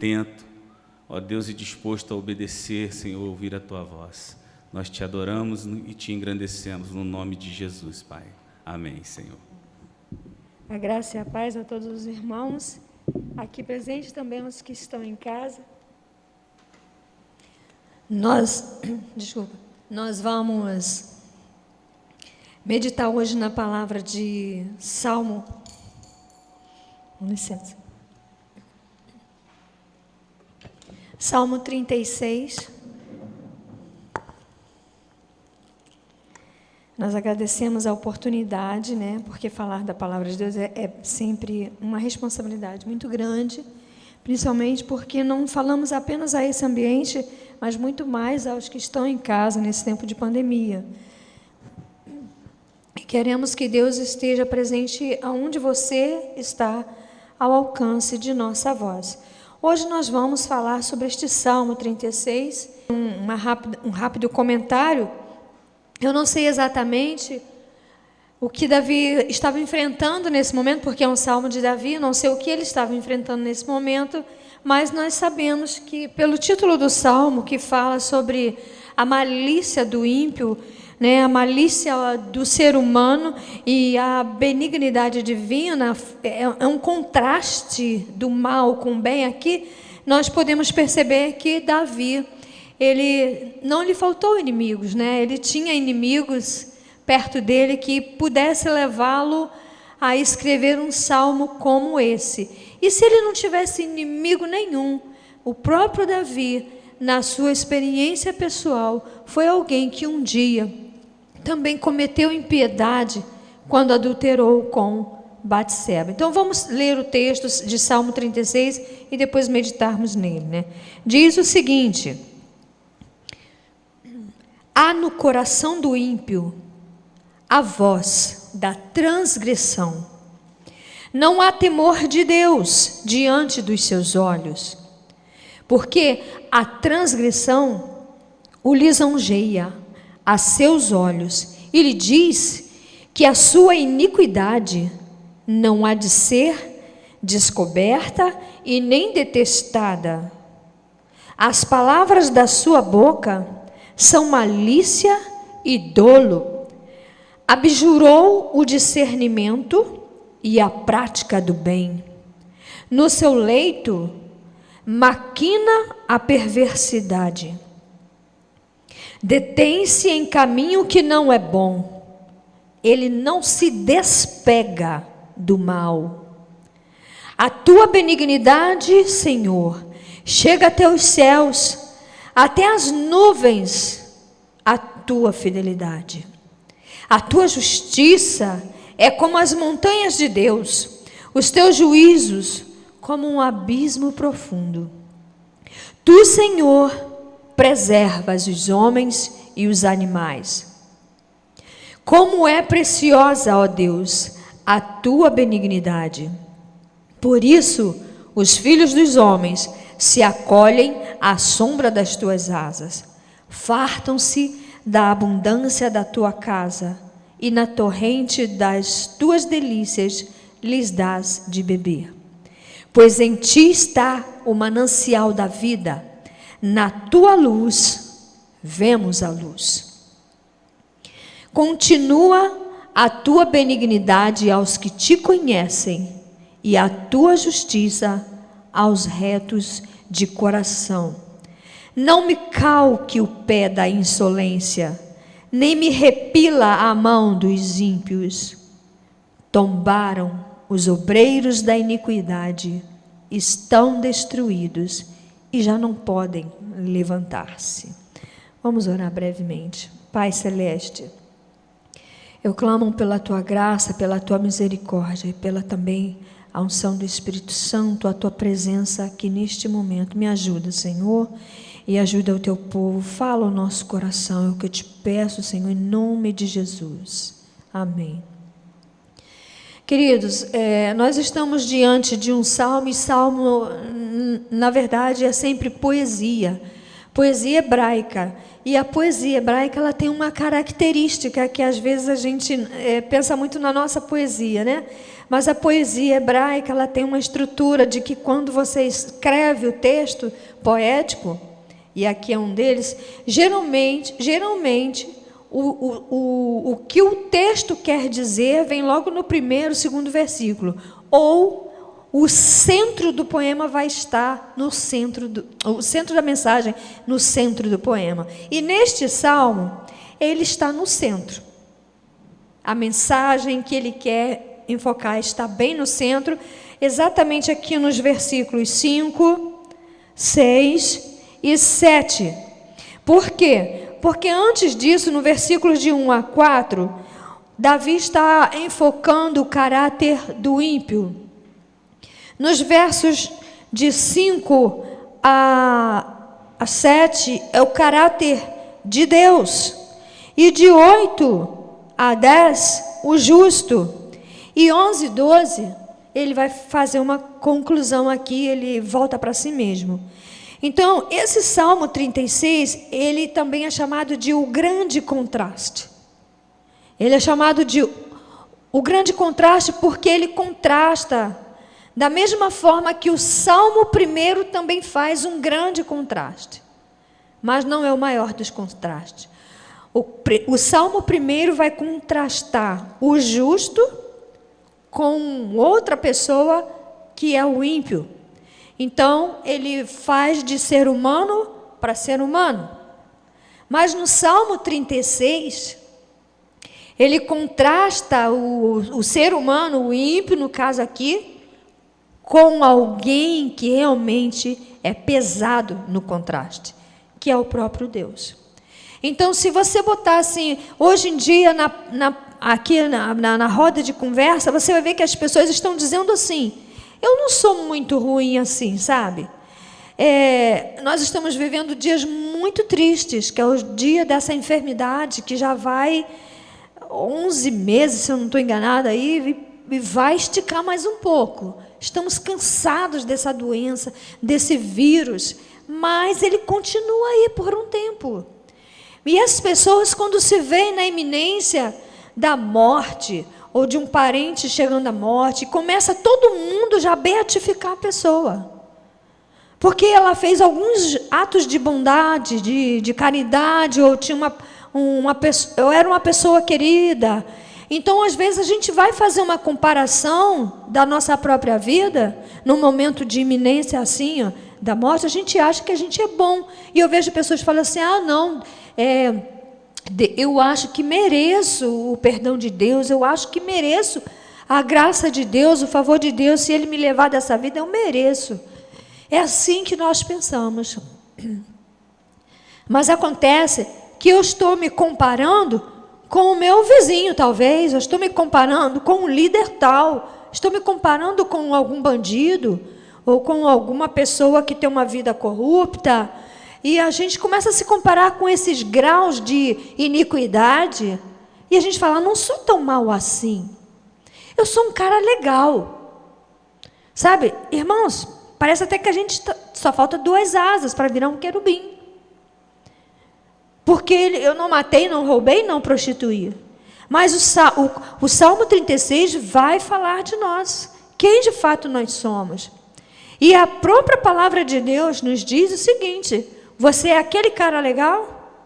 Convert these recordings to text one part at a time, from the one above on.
atento, ó Deus, e disposto a obedecer, Senhor, ouvir a Tua voz. Nós Te adoramos e Te engrandecemos no nome de Jesus, Pai. Amém, Senhor. A graça e a paz a todos os irmãos, aqui presentes, também os que estão em casa. Nós vamos meditar hoje na palavra de Salmo. Com licença. Salmo 36. Nós agradecemos a oportunidade, porque falar da palavra de Deus é sempre uma responsabilidade muito grande, principalmente porque não falamos apenas a esse ambiente, mas muito mais aos que estão em casa nesse tempo de pandemia. E queremos que Deus esteja presente aonde você está, ao alcance de nossa voz. Hoje nós vamos falar sobre este Salmo 36, um rápido comentário. Eu não sei exatamente o que Davi estava enfrentando nesse momento, porque é um salmo de Davi, não sei o que ele estava enfrentando nesse momento, mas nós sabemos que, pelo título do salmo, que fala sobre a malícia do ímpio, a malícia do ser humano e a benignidade divina, é um contraste do mal com o bem. Aqui nós podemos perceber que Davi, ele não lhe faltou inimigos, ele tinha inimigos perto dele que pudesse levá-lo a escrever um salmo como esse. E se ele não tivesse inimigo nenhum, o próprio Davi, na sua experiência pessoal, foi alguém que um dia também cometeu impiedade quando adulterou com Batseba. Então vamos ler o texto de Salmo 36 e depois meditarmos nele. Diz o seguinte: há no coração do ímpio a voz da transgressão. Não há temor de Deus diante dos seus olhos, porque a transgressão o lisonjeia a seus olhos e lhe diz que a sua iniquidade não há de ser descoberta e nem detestada. As palavras da sua boca são malícia e dolo. Abjurou o discernimento e a prática do bem. No seu leito, maquina a perversidade. Detém-se em caminho que não é bom. Ele não se despega do mal. A tua benignidade, Senhor, chega até os céus, até as nuvens, a tua fidelidade. A tua justiça é como as montanhas de Deus, os teus juízos como um abismo profundo. Tu, Senhor, preservas os homens e os animais. Como é preciosa, ó Deus, a tua benignidade. Por isso, os filhos dos homens se acolhem à sombra das tuas asas. Fartam-se da abundância da tua casa, e na torrente das tuas delícias lhes dás de beber. Pois em ti está o manancial da vida, na tua luz vemos a luz. Continua a tua benignidade aos que te conhecem, e a tua justiça aos retos de coração. Não me calque o pé da insolência, nem me repila a mão dos ímpios. Tombaram os obreiros da iniquidade, estão destruídos e já não podem levantar-se. Vamos orar brevemente. Pai Celeste, eu clamo pela tua graça, pela tua misericórdia e pela também a unção do Espírito Santo, a tua presença aqui neste momento. Me ajuda, Senhor, e ajuda o teu povo. Fala o nosso coração, é o que eu te peço, Senhor, em nome de Jesus. Amém. Queridos, nós estamos diante de um salmo, e salmo, na verdade, é sempre poesia, Poesia hebraica. E a poesia hebraica, ela tem uma característica que às vezes a gente pensa muito na nossa poesia, né? Mas a poesia hebraica, ela tem uma estrutura de que quando você escreve o texto poético, e aqui é um deles, geralmente o que o texto quer dizer vem logo no primeiro, segundo versículo. Ou o centro do poema vai estar no centro o centro da mensagem no centro do poema. E neste salmo, ele está no centro. A mensagem que ele quer enfocar está bem no centro, exatamente aqui nos versículos 5, 6 e 7. Por quê? Porque antes disso, no versículos de 1 a 4, Davi está enfocando o caráter do ímpio. Nos versos de 5 a 7 é o caráter de Deus. E de 8 a 10, o justo. E 11 e 12, ele vai fazer uma conclusão aqui, ele volta para si mesmo. Então, esse Salmo 36, ele também é chamado de o grande contraste. Ele é chamado de o grande contraste porque ele contrasta da mesma forma que o Salmo 1 também faz um grande contraste. Mas não é o maior dos contrastes. O Salmo 1 vai contrastar o justo com outra pessoa que é o ímpio. Então, ele faz de ser humano para ser humano. Mas no Salmo 36, ele contrasta o ser humano, o ímpio, no caso aqui, com alguém que realmente é pesado no contraste, que é o próprio Deus. Então, se você botar assim, hoje em dia, aqui na roda de conversa, você vai ver que as pessoas estão dizendo assim, eu não sou muito ruim assim, sabe? Nós estamos vivendo dias muito tristes, que é o dia dessa enfermidade, que já vai 11 meses, se eu não estou enganada, aí, e vai esticar mais um pouco. Estamos cansados dessa doença, desse vírus, mas ele continua aí por um tempo. E as pessoas, quando se veem na iminência da morte, ou de um parente chegando à morte, começa todo mundo já a beatificar a pessoa. Porque ela fez alguns atos de bondade, de caridade, ou tinha eu era uma pessoa querida. Então, às vezes, a gente vai fazer uma comparação da nossa própria vida, num momento de iminência assim, ó, da morte, a gente acha que a gente é bom. E eu vejo pessoas falando assim, não, eu acho que mereço o perdão de Deus, eu acho que mereço a graça de Deus, o favor de Deus, se Ele me levar dessa vida, eu mereço. É assim que nós pensamos. Mas acontece que eu estou me comparando com o meu vizinho, talvez, eu estou me comparando com um líder tal, estou me comparando com algum bandido, ou com alguma pessoa que tem uma vida corrupta, e a gente começa a se comparar com esses graus de iniquidade, e a gente fala, não sou tão mal assim, eu sou um cara legal. Sabe, irmãos, parece até que a gente só falta 2 asas para virar um querubim. Porque eu não matei, não roubei, não prostituí. Mas o Salmo 36 vai falar de nós. Quem de fato nós somos. E a própria palavra de Deus nos diz o seguinte, você é aquele cara legal?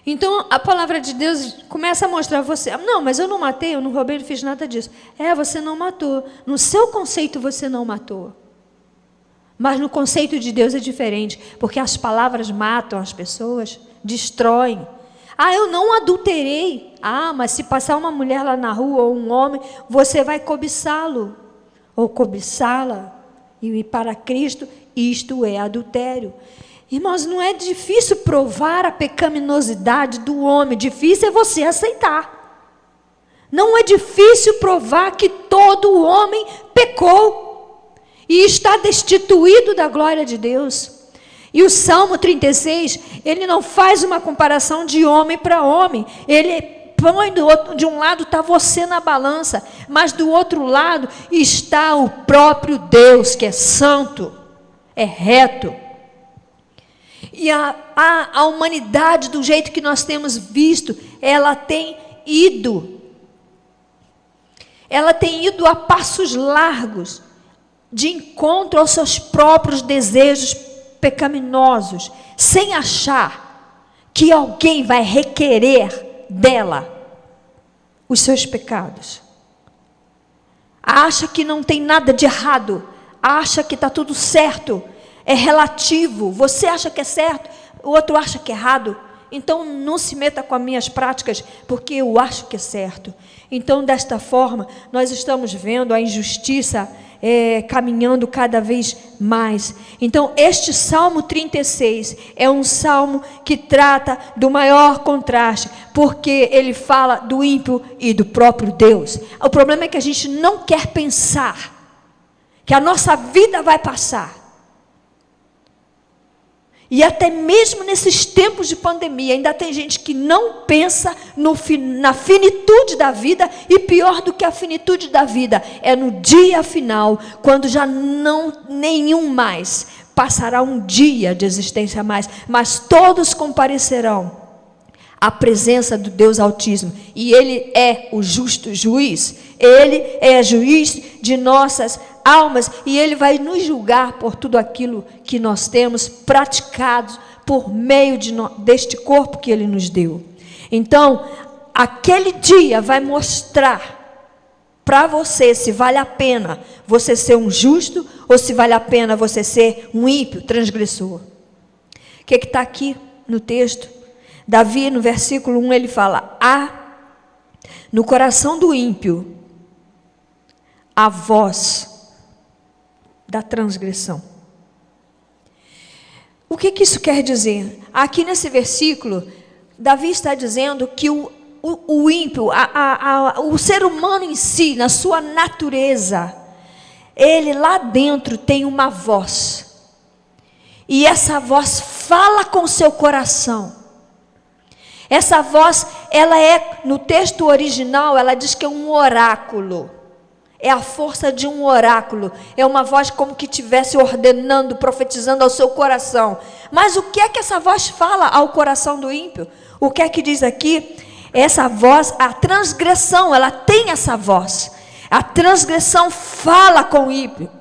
Então a palavra de Deus começa a mostrar você, não, mas eu não matei, eu não roubei, não fiz nada disso. Você não matou. No seu conceito você não matou. Mas no conceito de Deus é diferente, porque as palavras matam as pessoas, destroem. Eu não adulterei. Mas se passar uma mulher lá na rua ou um homem, você vai cobiçá-lo ou cobiçá-la. E para Cristo, isto é adultério. Irmãos, não é difícil provar a pecaminosidade do homem, difícil é você aceitar. Não é difícil provar que todo homem pecou e está destituído da glória de Deus. E o Salmo 36, ele não faz uma comparação de homem para homem. Ele põe de um lado está você na balança, mas do outro lado está o próprio Deus, que é santo, é reto. E a humanidade, do jeito que nós temos visto, ela tem ido a passos largos, de encontro aos seus próprios desejos pecaminosos, sem achar que alguém vai requerer dela os seus pecados. Acha que não tem nada de errado, acha que está tudo certo, é relativo, você acha que é certo, o outro acha que é errado, então não se meta com as minhas práticas, porque eu acho que é certo. Então, desta forma, nós estamos vendo a injustiça caminhando cada vez mais. Então, este Salmo 36 é um salmo que trata do maior contraste, porque ele fala do ímpio e do próprio Deus. O problema é que a gente não quer pensar que a nossa vida vai passar. E até mesmo nesses tempos de pandemia, ainda tem gente que não pensa na finitude da vida, e pior do que a finitude da vida, é no dia final, quando já nenhum mais passará um dia de existência a mais, mas todos comparecerão à presença do Deus Altíssimo, e Ele é o justo juiz, Ele é juiz de nossas almas, e Ele vai nos julgar por tudo aquilo que nós temos praticado por meio deste corpo que Ele nos deu. Então, aquele dia vai mostrar para você se vale a pena você ser um justo, ou se vale a pena você ser um ímpio, transgressor. O que está aqui no texto? Davi, no versículo 1, ele fala: há no coração do ímpio a voz da transgressão. O que isso quer dizer? Aqui nesse versículo, Davi está dizendo que o ímpio, o ser humano em si, na sua natureza, ele lá dentro tem uma voz, e essa voz fala com o seu coração. Essa voz, ela é, no texto original, ela diz que é um oráculo. É a força de um oráculo. É uma voz como que estivesse ordenando, profetizando ao seu coração. Mas o que é que essa voz fala ao coração do ímpio? O que é que diz aqui? Essa voz, a transgressão, ela tem essa voz. A transgressão fala com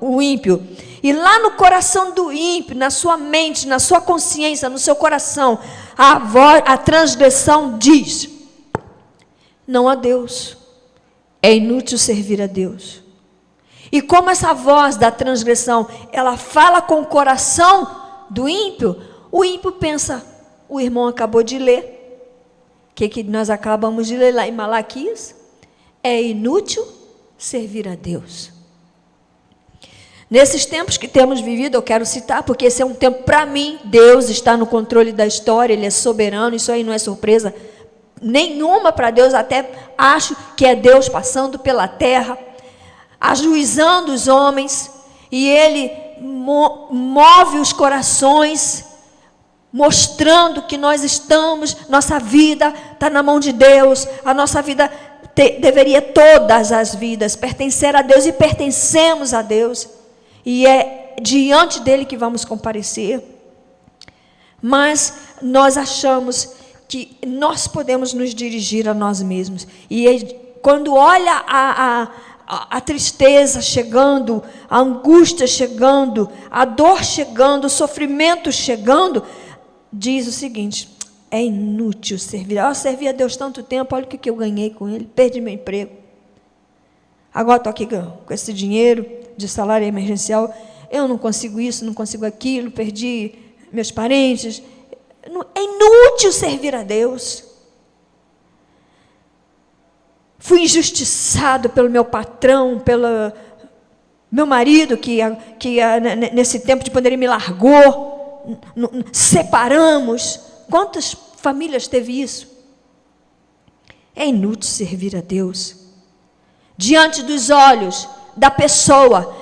o ímpio. E lá no coração do ímpio, na sua mente, na sua consciência, no seu coração, a transgressão diz: não há Deus, é inútil servir a Deus. E como essa voz da transgressão, ela fala com o coração do ímpio, o ímpio pensa, o irmão acabou de ler, o que nós acabamos de ler lá em Malaquias? É inútil servir a Deus. Nesses tempos que temos vivido, eu quero citar, porque esse é um tempo, para mim, Deus está no controle da história, Ele é soberano, isso aí não é surpresa nenhuma para Deus, até acho que é Deus passando pela terra, ajuizando os homens, e Ele move os corações, mostrando que nós estamos, nossa vida está na mão de Deus, a nossa vida deveria, todas as vidas, pertencer a Deus, e pertencemos a Deus. E é diante dele que vamos comparecer. Mas nós achamos que nós podemos nos dirigir a nós mesmos. E ele, quando olha a tristeza chegando, a angústia chegando, a dor chegando, o sofrimento chegando, diz o seguinte: é inútil servir. Eu servi a Deus tanto tempo, olha o que eu ganhei com ele, perdi meu emprego. Agora estou aqui com esse dinheiro de salário emergencial, eu não consigo isso, não consigo aquilo, perdi meus parentes. É inútil servir a Deus. Fui injustiçado pelo meu patrão, pelo meu marido, que nesse tempo de pandemia me largou, separamos. Quantas famílias teve isso? É inútil servir a Deus. Diante dos olhos da pessoa,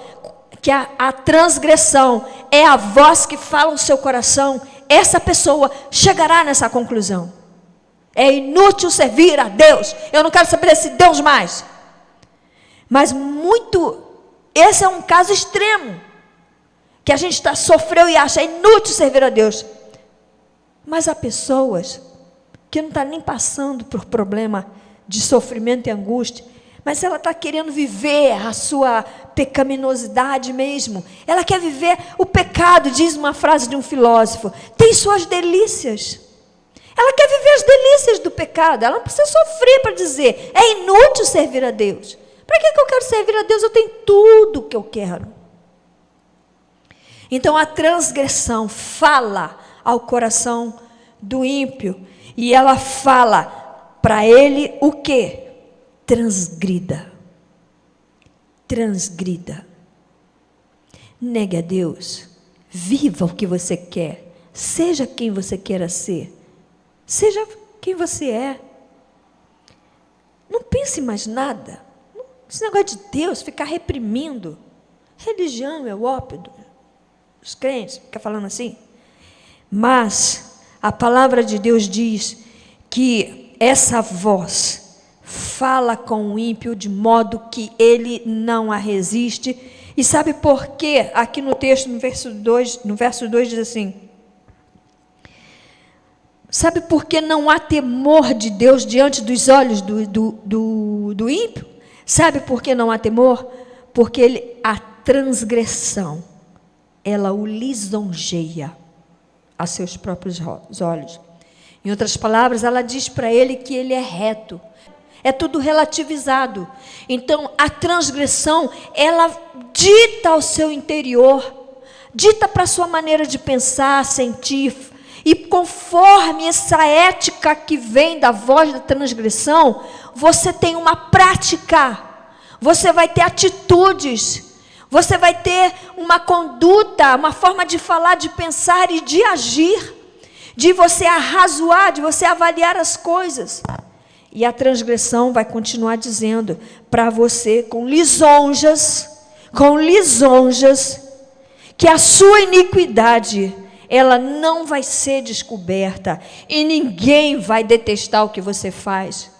que a transgressão é a voz que fala no seu coração, essa pessoa chegará nessa conclusão: é inútil servir a Deus, eu não quero saber desse Deus mais. Mas esse é um caso extremo, que a gente sofreu e acha inútil servir a Deus. Mas há pessoas que não estão nem passando por problema de sofrimento e angústia, mas ela está querendo viver a sua pecaminosidade mesmo. Ela quer viver o pecado, diz uma frase de um filósofo, tem suas delícias. Ela quer viver as delícias do pecado, ela não precisa sofrer para dizer, é inútil servir a Deus. Para que eu quero servir a Deus? Eu tenho tudo o que eu quero. Então a transgressão fala ao coração do ímpio, e ela fala para ele o quê? Transgrida. Transgrida. Negue a Deus. Viva o que você quer. Seja quem você queira ser. Seja quem você é. Não pense mais nada. Esse negócio de Deus, ficar reprimindo. Religião é o ópio dos crentes, fica falando assim. Mas a palavra de Deus diz que essa voz fala com o ímpio de modo que ele não a resiste. E sabe por quê? Aqui no texto, no verso 2 diz assim: sabe por que não há temor de Deus diante dos olhos do ímpio? Sabe por que não há temor? Porque a transgressão, ela o lisonjeia a seus próprios olhos. Em outras palavras, ela diz para ele que ele é reto. É tudo relativizado. Então, a transgressão, ela dita ao seu interior, dita para a sua maneira de pensar, sentir. E conforme essa ética que vem da voz da transgressão, você tem uma prática, você vai ter atitudes, você vai ter uma conduta, uma forma de falar, de pensar e de agir, de você arrazoar, de você avaliar as coisas. E a transgressão vai continuar dizendo para você com lisonjas, que a sua iniquidade, ela não vai ser descoberta e ninguém vai detestar o que você faz.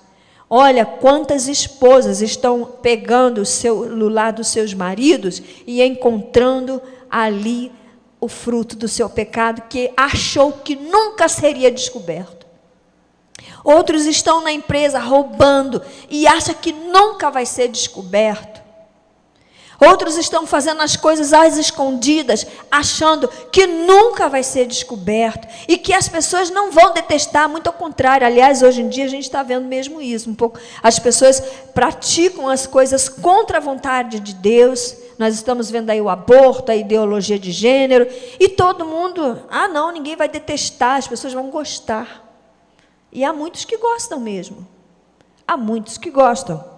Olha quantas esposas estão pegando o celular dos seus maridos e encontrando ali o fruto do seu pecado que achou que nunca seria descoberto. Outros estão na empresa roubando e acham que nunca vai ser descoberto. Outros estão fazendo as coisas às escondidas, achando que nunca vai ser descoberto e que as pessoas não vão detestar, muito ao contrário. Aliás, hoje em dia a gente está vendo mesmo isso, um pouco. As pessoas praticam as coisas contra a vontade de Deus. Nós estamos vendo aí o aborto, a ideologia de gênero, e todo mundo, não, ninguém vai detestar, as pessoas vão gostar. E há muitos que gostam mesmo. Há muitos que gostam.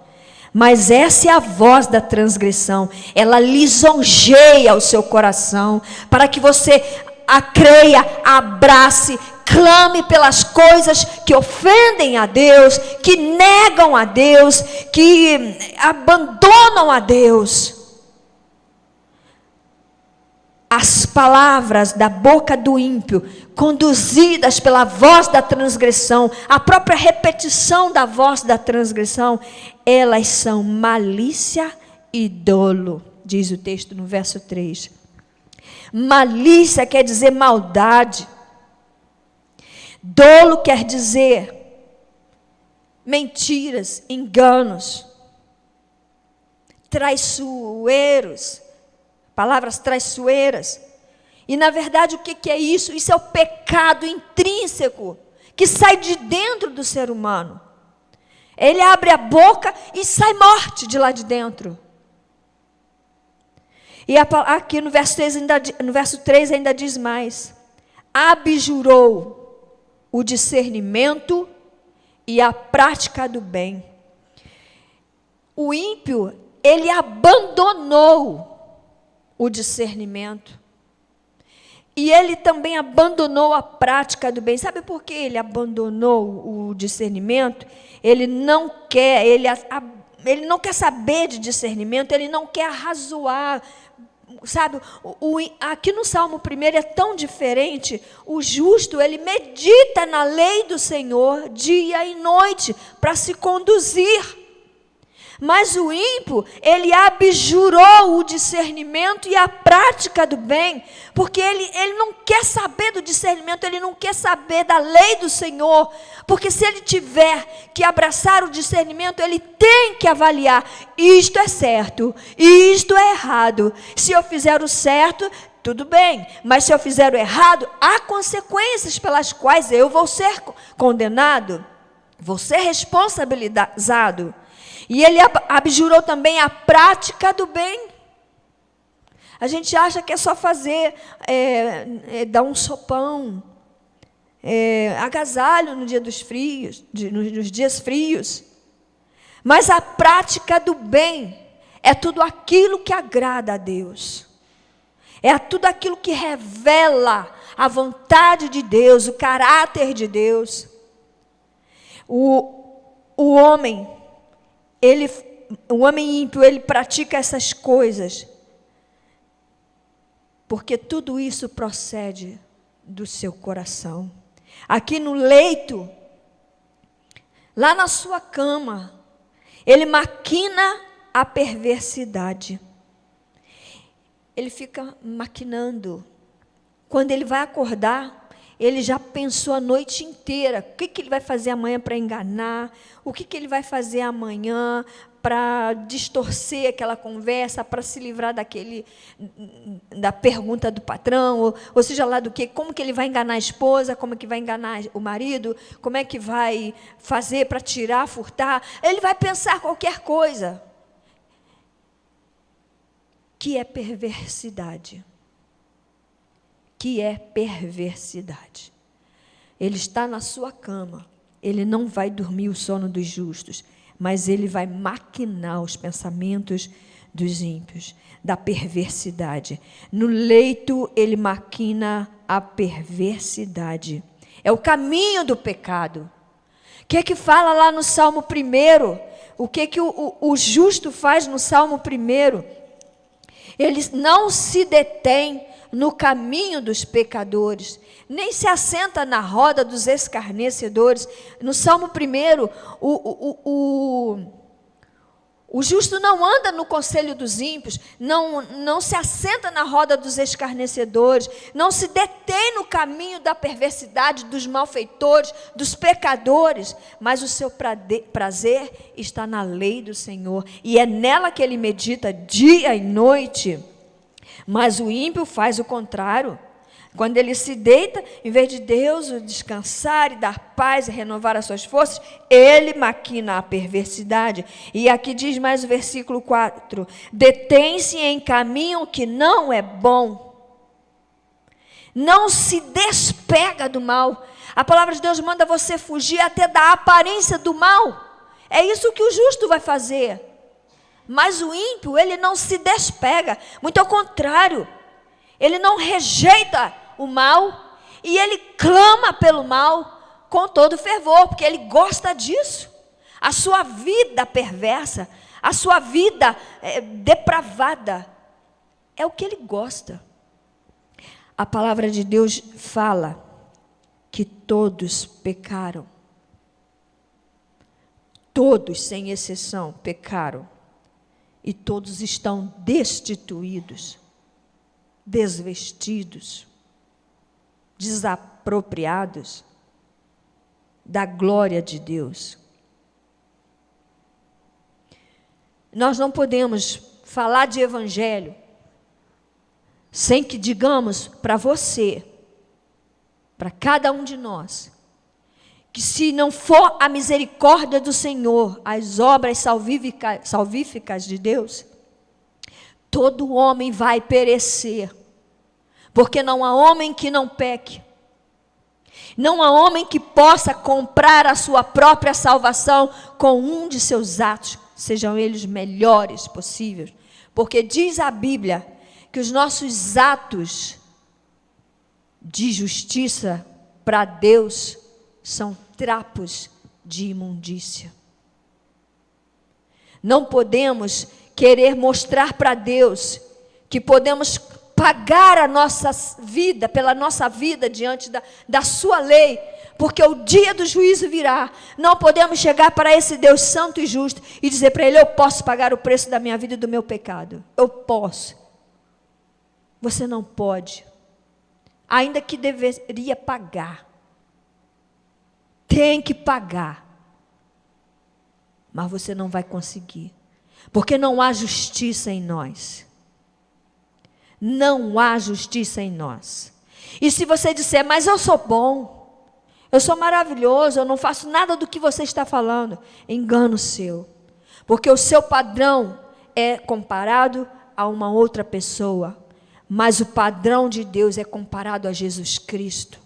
Mas essa é a voz da transgressão. Ela lisonjeia o seu coração para que você a creia, abrace, clame pelas coisas que ofendem a Deus, que negam a Deus, que abandonam a Deus. As palavras da boca do ímpio, conduzidas pela voz da transgressão, a própria repetição da voz da transgressão, elas são malícia e dolo, diz o texto no verso 3. Malícia quer dizer maldade. Dolo quer dizer mentiras, enganos, traiçoeiros, palavras traiçoeiras. E na verdade o que é isso? Isso é o pecado intrínseco que sai de dentro do ser humano. Ele abre a boca e sai morte de lá de dentro. E aqui no verso 3 ainda diz mais: abjurou o discernimento e a prática do bem. O ímpio, ele abandonou o discernimento. E ele também abandonou a prática do bem. Sabe por que ele abandonou o discernimento? Ele não quer saber de discernimento, ele não quer arrazoar. Sabe, aqui no Salmo 1 é tão diferente. O justo, ele medita na lei do Senhor dia e noite para se conduzir. Mas o ímpio, ele abjurou o discernimento e a prática do bem, porque ele não quer saber do discernimento, ele não quer saber da lei do Senhor, porque se ele tiver que abraçar o discernimento, ele tem que avaliar, isto é certo, isto é errado. Se eu fizer o certo, tudo bem, mas se eu fizer o errado, há consequências pelas quais eu vou ser condenado, vou ser responsabilizado. E ele abjurou também a prática do bem. A gente acha que é só fazer, dar um sopão, agasalho no dia dos frios, nos dias frios. Mas a prática do bem é tudo aquilo que agrada a Deus. É tudo aquilo que revela a vontade de Deus, o caráter de Deus. O homem ímpio, ele pratica essas coisas, porque tudo isso procede do seu coração. Aqui no leito, lá na sua cama, ele maquina a perversidade. Ele fica maquinando. Quando ele vai acordar, ele já pensou a noite inteira, o que ele vai fazer amanhã para enganar, o que ele vai fazer amanhã para distorcer aquela conversa, para se livrar da pergunta do patrão, ou seja lá do que, como que ele vai enganar a esposa, como que vai enganar o marido, como é que vai fazer para tirar, furtar. Ele vai pensar qualquer coisa, que é perversidade. Que é perversidade. Ele está na sua cama, ele não vai dormir o sono dos justos, mas ele vai maquinar os pensamentos dos ímpios, da perversidade. No leito, ele maquina a perversidade. É o caminho do pecado. O que é que fala lá no Salmo 1? O que é que o justo faz no Salmo 1? Ele não se detém no caminho dos pecadores, nem se assenta na roda dos escarnecedores. No Salmo 1, o justo não anda no conselho dos ímpios, não se assenta na roda dos escarnecedores, não se detém no caminho da perversidade, dos malfeitores, dos pecadores, mas o seu prazer está na lei do Senhor, e é nela que ele medita dia e noite. Mas o ímpio faz o contrário. Quando ele se deita, em vez de Deus o descansar e dar paz e renovar as suas forças, ele maquina a perversidade. E aqui diz mais o versículo 4: detém-se em caminho que não é bom. Não se despega do mal. A palavra de Deus manda você fugir até da aparência do mal. É isso que o justo vai fazer. Mas o ímpio, ele não se despega, muito ao contrário, ele não rejeita o mal, e ele clama pelo mal com todo fervor, porque ele gosta disso. A sua vida perversa, a sua vida depravada, é o que ele gosta. A palavra de Deus fala que todos pecaram. Todos, sem exceção, pecaram. E todos estão destituídos, desvestidos, desapropriados da glória de Deus. Nós não podemos falar de evangelho sem que digamos para você, para cada um de nós, que se não for a misericórdia do Senhor, as obras salvíficas de Deus, todo homem vai perecer, porque não há homem que não peque, não há homem que possa comprar a sua própria salvação com um de seus atos, sejam eles melhores possíveis, porque diz a Bíblia que os nossos atos de justiça para Deus são trapos de imundícia. Não podemos querer mostrar para Deus que podemos pagar a nossa vida, pela nossa vida diante da sua lei, porque o dia do juízo virá. Não podemos chegar para esse Deus santo e justo e dizer para Ele: eu posso pagar o preço da minha vida e do meu pecado. Eu posso. Você não pode. Ainda que deveria pagar. Tem que pagar. Mas você não vai conseguir. Porque não há justiça em nós. Não há justiça em nós. E se você disser: mas eu sou bom, eu sou maravilhoso, eu não faço nada do que você está falando, engano seu. Porque o seu padrão é comparado a uma outra pessoa. Mas o padrão de Deus é comparado a Jesus Cristo.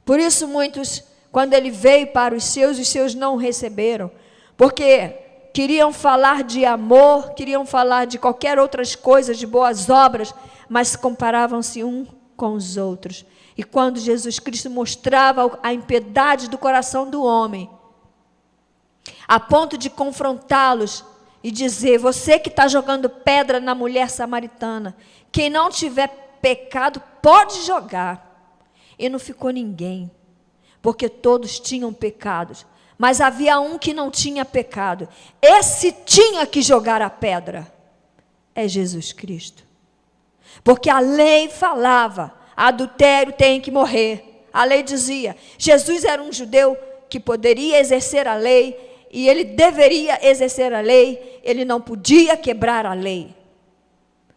Por isso muitos, quando Ele veio para os seus não receberam. Porque queriam falar de amor, queriam falar de qualquer outras coisas, de boas obras, mas comparavam-se um com os outros. E quando Jesus Cristo mostrava a impiedade do coração do homem, a ponto de confrontá-los e dizer: você que está jogando pedra na mulher samaritana, quem não tiver pecado pode jogar. E não ficou ninguém, porque todos tinham pecados. Mas havia um que não tinha pecado. Esse tinha que jogar a pedra. É Jesus Cristo. Porque a lei falava: adultério tem que morrer. A lei dizia. Jesus era um judeu que poderia exercer a lei. E ele deveria exercer a lei. Ele não podia quebrar a lei.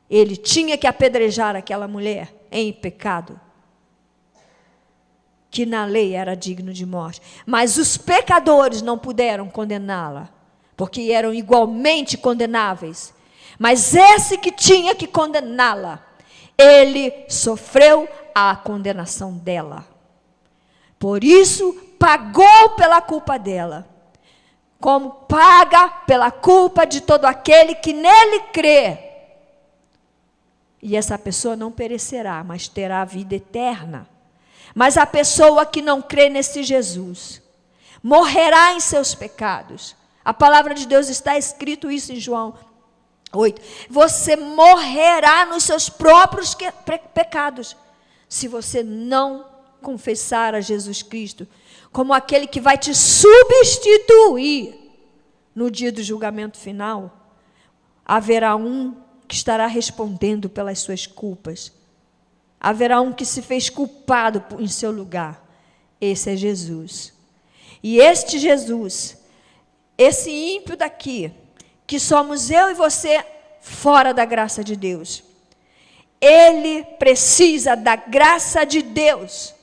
Ele tinha que apedrejar aquela mulher em pecado, que na lei era digno de morte. Mas os pecadores não puderam condená-la, porque eram igualmente condenáveis. Mas esse que tinha que condená-la, ele sofreu a condenação dela. Por isso, pagou pela culpa dela, como paga pela culpa de todo aquele que nele crê. E essa pessoa não perecerá, mas terá a vida eterna. Mas a pessoa que não crê nesse Jesus morrerá em seus pecados. A palavra de Deus está escrito isso em João 8. Você morrerá nos seus próprios pecados, se você não confessar a Jesus Cristo como aquele que vai te substituir no dia do julgamento final. Haverá um que estará respondendo pelas suas culpas. Haverá um que se fez culpado em seu lugar. Esse é Jesus. E este Jesus, esse ímpio daqui, que somos eu e você fora da graça de Deus, ele precisa da graça de Deus,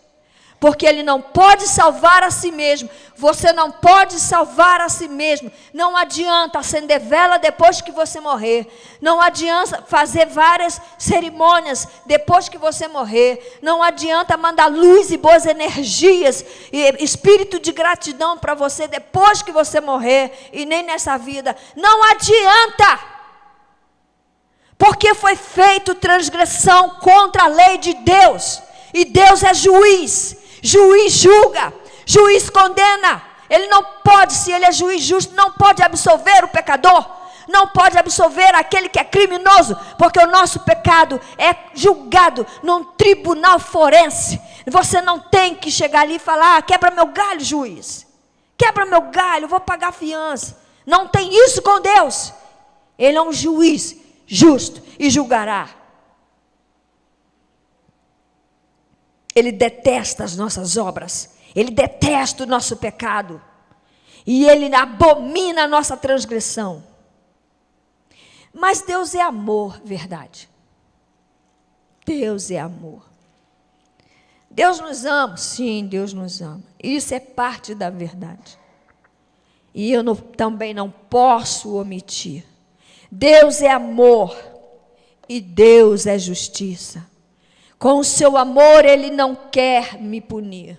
porque ele não pode salvar a si mesmo. Você não pode salvar a si mesmo. Não adianta acender vela depois que você morrer. Não adianta fazer várias cerimônias depois que você morrer. Não adianta mandar luz e boas energias e espírito de gratidão para você depois que você morrer, e nem nessa vida. Não adianta. Porque foi feito transgressão contra a lei de Deus. E Deus é juiz. Juiz julga, juiz condena. Ele não pode, se ele é juiz justo, não pode absolver o pecador, não pode absolver aquele que é criminoso, porque o nosso pecado é julgado num tribunal forense. Você não tem que chegar ali e falar: quebra meu galho, juiz, quebra meu galho, eu vou pagar fiança. Não tem isso com Deus. Ele é um juiz justo e julgará. Ele detesta as nossas obras. Ele detesta o nosso pecado. E ele abomina a nossa transgressão. Mas Deus é amor, verdade. Deus é amor. Deus nos ama? Sim, Deus nos ama. Isso é parte da verdade. E eu também não posso omitir. Deus é amor. E Deus é justiça. Com o seu amor, Ele não quer me punir.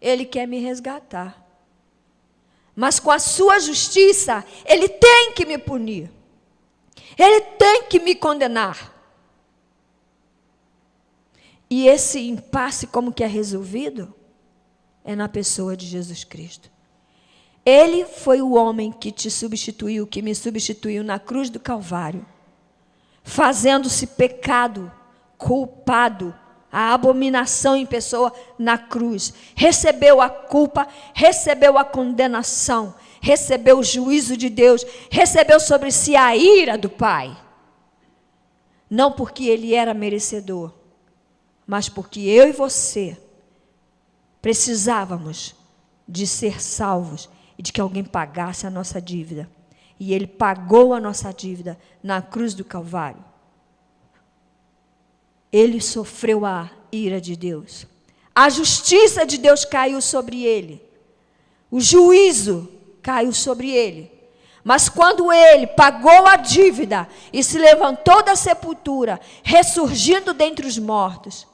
Ele quer me resgatar. Mas com a sua justiça, Ele tem que me punir. Ele tem que me condenar. E esse impasse, como que é resolvido? É na pessoa de Jesus Cristo. Ele foi o homem que te substituiu, que me substituiu na cruz do Calvário. fazendo-se pecado, culpado, a abominação em pessoa na cruz. Recebeu a culpa, recebeu a condenação, recebeu o juízo de Deus, recebeu sobre si a ira do Pai. Não porque ele era merecedor, mas porque eu e você precisávamos de ser salvos e de que alguém pagasse a nossa dívida. E ele pagou a nossa dívida na cruz do Calvário. Ele sofreu a ira de Deus. A justiça de Deus caiu sobre ele. O juízo caiu sobre ele. Mas quando ele pagou a dívida e se levantou da sepultura, ressurgindo dentre os mortos,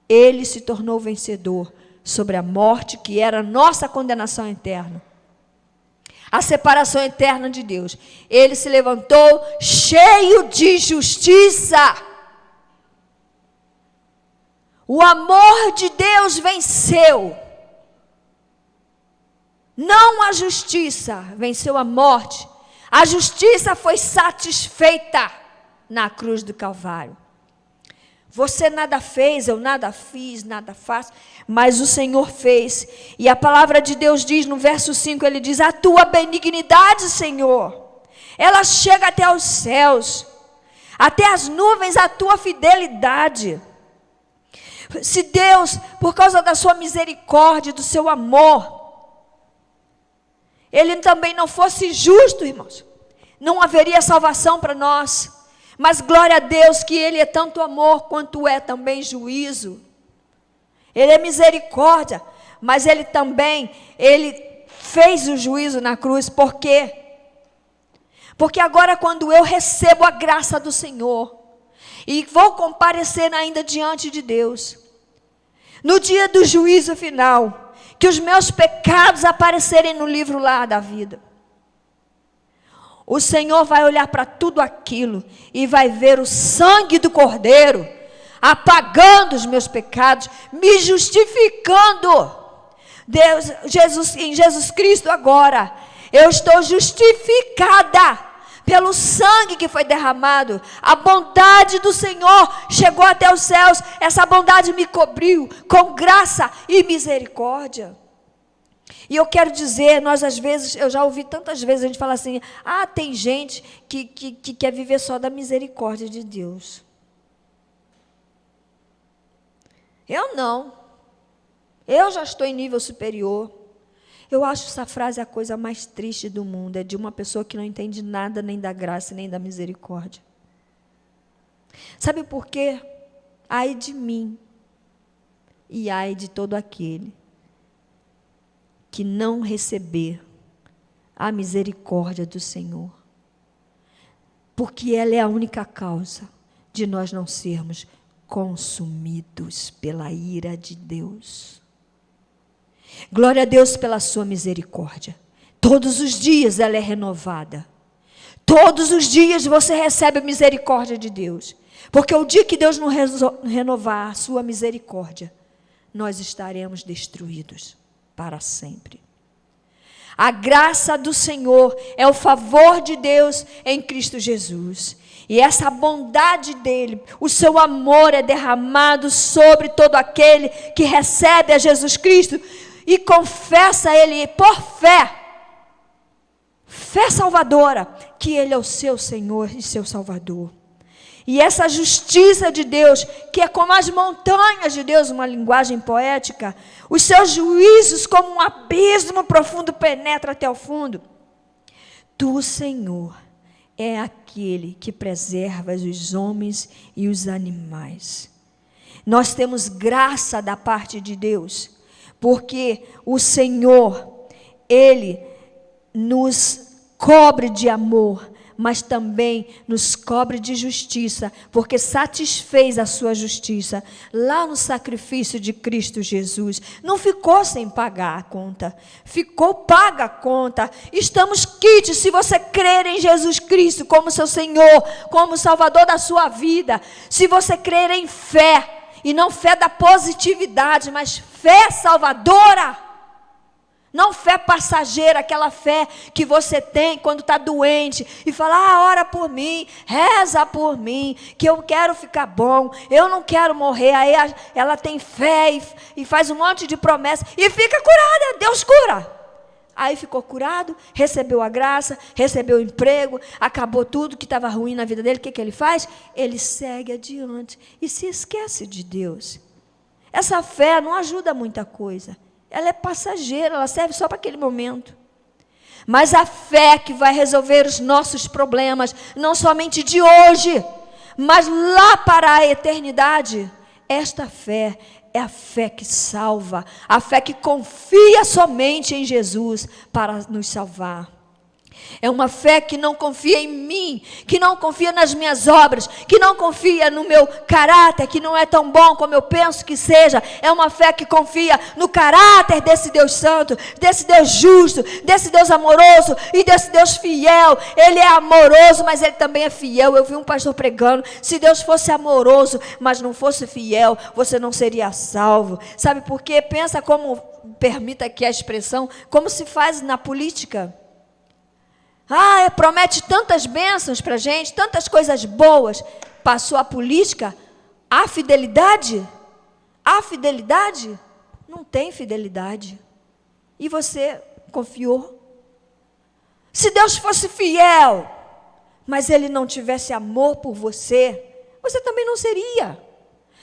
ele se tornou vencedor sobre a morte, que era a nossa condenação eterna. A separação eterna de Deus. Ele se levantou cheio de justiça. O amor de Deus venceu. Não a justiça venceu a morte. A justiça foi satisfeita na cruz do Calvário. Você nada fez, eu nada fiz, nada faço, mas o Senhor fez. E a palavra de Deus diz no verso 5, ele diz: a tua benignidade, Senhor, ela chega até os céus, até as nuvens, a tua fidelidade. Se Deus, por causa da sua misericórdia, do seu amor, ele também não fosse justo, irmãos, não haveria salvação para nós. Mas glória a Deus que ele é tanto amor quanto é também juízo. Ele é misericórdia, mas ele também, ele fez o juízo na cruz. Por quê? Porque agora quando eu recebo a graça do Senhor, e vou comparecer ainda diante de Deus, no dia do juízo final, que os meus pecados aparecerem no livro lá da vida, o Senhor vai olhar para tudo aquilo e vai ver o sangue do Cordeiro apagando os meus pecados, me justificando. Deus, em Jesus Cristo agora, eu estou justificada pelo sangue que foi derramado. A bondade do Senhor chegou até os céus. Essa bondade me cobriu com graça e misericórdia. E eu quero dizer, nós às vezes, eu já ouvi tantas vezes a gente falar assim: tem gente que quer viver só da misericórdia de Deus. Eu não. Eu já estou em nível superior. Eu acho essa frase a coisa mais triste do mundo. É de uma pessoa que não entende nada nem da graça nem da misericórdia. Sabe por quê? Ai de mim e ai de todo aquele que não receber a misericórdia do Senhor. Porque ela é a única causa de nós não sermos consumidos pela ira de Deus. Glória a Deus pela sua misericórdia. Todos os dias ela é renovada. Todos os dias você recebe a misericórdia de Deus. Porque o dia que Deus não renovar a sua misericórdia, nós estaremos destruídos para sempre. A graça do Senhor é o favor de Deus em Cristo Jesus. E essa bondade dele, o seu amor é derramado sobre todo aquele que recebe a Jesus Cristo e confessa a ele por fé, fé salvadora, que ele é o seu Senhor e seu Salvador. E essa justiça de Deus, que é como as montanhas de Deus, uma linguagem poética, os seus juízos como um abismo profundo penetra até o fundo. Tu, Senhor, é aquele que preserva os homens e os animais. Nós temos graça da parte de Deus, porque o Senhor, Ele nos cobre de amor, mas também nos cobre de justiça, porque satisfez a sua justiça lá no sacrifício de Cristo Jesus. Não ficou sem pagar a conta, ficou paga a conta. Estamos quites se você crer em Jesus Cristo como seu Senhor, como Salvador da sua vida. Se você crer em fé, e não fé da positividade, mas fé salvadora, Não fé passageira, aquela fé que você tem quando está doente e fala, ora por mim, reza por mim, que eu quero ficar bom, eu não quero morrer. Aí ela tem fé e faz um monte de promessa e fica curada, Deus cura. Aí ficou curado, recebeu a graça, recebeu o emprego, acabou tudo que estava ruim na vida dele. O que ele faz? Ele segue adiante e se esquece de Deus. Essa fé não ajuda muita coisa. Ela é passageira, ela serve só para aquele momento. Mas a fé que vai resolver os nossos problemas, não somente de hoje, mas lá para a eternidade, esta fé é a fé que salva, a fé que confia somente em Jesus para nos salvar. É uma fé que não confia em mim, que não confia nas minhas obras, que não confia no meu caráter, que não é tão bom como eu penso que seja. É uma fé que confia no caráter desse Deus santo, desse Deus justo, desse Deus amoroso e desse Deus fiel. Ele é amoroso, mas ele também é fiel. Eu vi um pastor pregando, se Deus fosse amoroso, mas não fosse fiel, você não seria salvo. Sabe por quê? Pensa como, permita aqui a expressão, como se faz na política. Promete tantas bênçãos para a gente, tantas coisas boas. Passou a política, a fidelidade? A fidelidade? Não tem fidelidade. E você confiou? Se Deus fosse fiel, mas Ele não tivesse amor por você, você também não seria.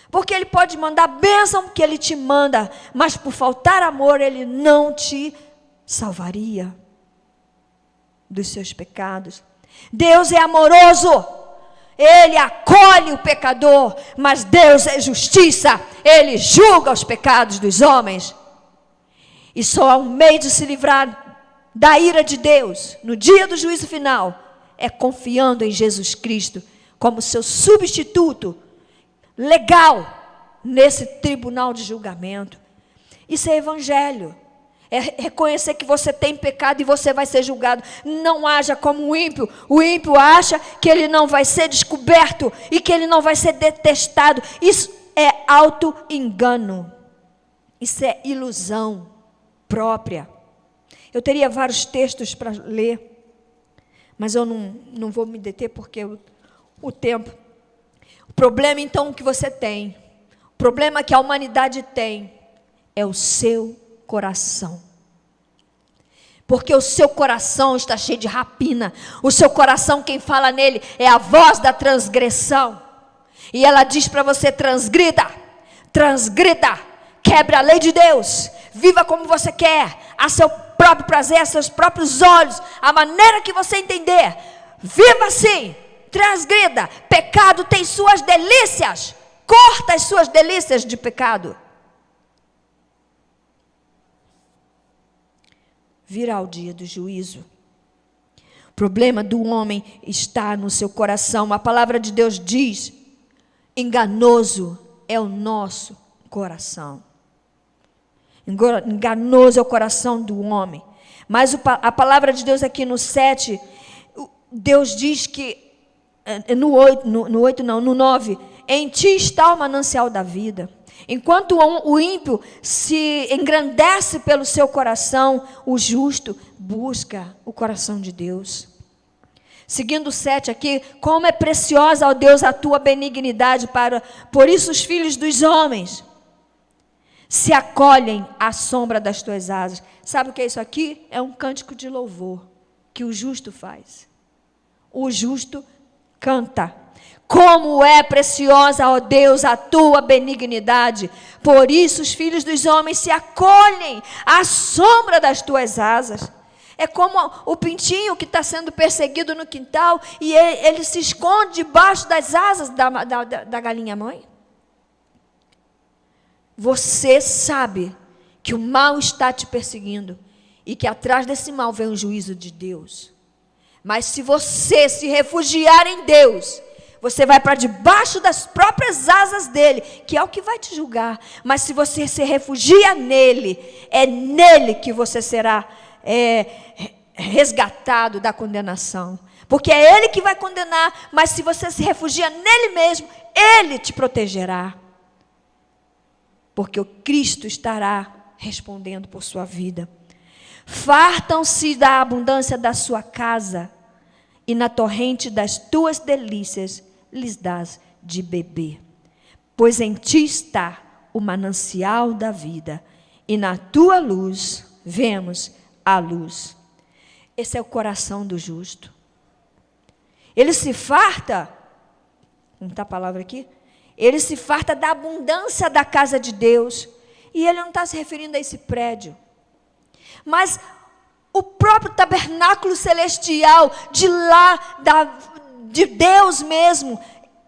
Porque Ele pode mandar bênção que Ele te manda, mas por faltar amor, Ele não te salvaria dos seus pecados. Deus é amoroso, Ele acolhe o pecador, mas Deus é justiça, Ele julga os pecados dos homens. E só há um meio de se livrar da ira de Deus, no dia do juízo final, é confiando em Jesus Cristo, como seu substituto legal, nesse tribunal de julgamento. Isso é evangelho. É reconhecer que você tem pecado e você vai ser julgado. Não haja como o ímpio. O ímpio acha que ele não vai ser descoberto e que ele não vai ser detestado. Isso é auto-engano. Isso é ilusão própria. Eu teria vários textos para ler, mas eu não vou me deter porque o tempo. O problema então que você tem, o problema que a humanidade tem, é o seu coração. Porque o seu coração está cheio de rapina. O seu coração, quem fala nele, é a voz da transgressão. E ela diz para você: transgrida, transgrida, quebre a lei de Deus, viva como você quer, a seu próprio prazer, a seus próprios olhos, a maneira que você entender. Viva assim, transgrida. Pecado tem suas delícias. Corta as suas delícias de pecado. Virá o dia do juízo. O problema do homem está no seu coração. A palavra de Deus diz: enganoso é o nosso coração. Enganoso é o coração do homem. Mas a palavra de Deus aqui no 7, Deus diz que, no 9, em ti está o manancial da vida. Enquanto o ímpio se engrandece pelo seu coração, o justo busca o coração de Deus. Seguindo o 7 aqui, como é preciosa, ó Deus, a tua benignidade, por isso os filhos dos homens se acolhem à sombra das tuas asas. Sabe o que é isso aqui? É um cântico de louvor que o justo faz. O justo canta. Como é preciosa, ó Deus, a tua benignidade. Por isso os filhos dos homens se acolhem à sombra das tuas asas. É como o pintinho que está sendo perseguido no quintal e ele se esconde debaixo das asas da galinha mãe. Você sabe que o mal está te perseguindo e que atrás desse mal vem o juízo de Deus. Mas se você se refugiar em Deus, você vai para debaixo das próprias asas dele, que é o que vai te julgar. Mas se você se refugia nele, é nele que você será resgatado da condenação. Porque é ele que vai condenar, mas se você se refugia nele mesmo, ele te protegerá. Porque o Cristo estará respondendo por sua vida. Fartam-se da abundância da sua casa, e na torrente das tuas delícias lhes dás de beber. Pois em ti está o manancial da vida, e na tua luz vemos a luz. Esse é o coração do justo. Ele se farta, não está a palavra aqui? Ele se farta da abundância da casa de Deus. E ele não está se referindo a esse prédio. Mas o próprio tabernáculo celestial, de lá, de Deus mesmo,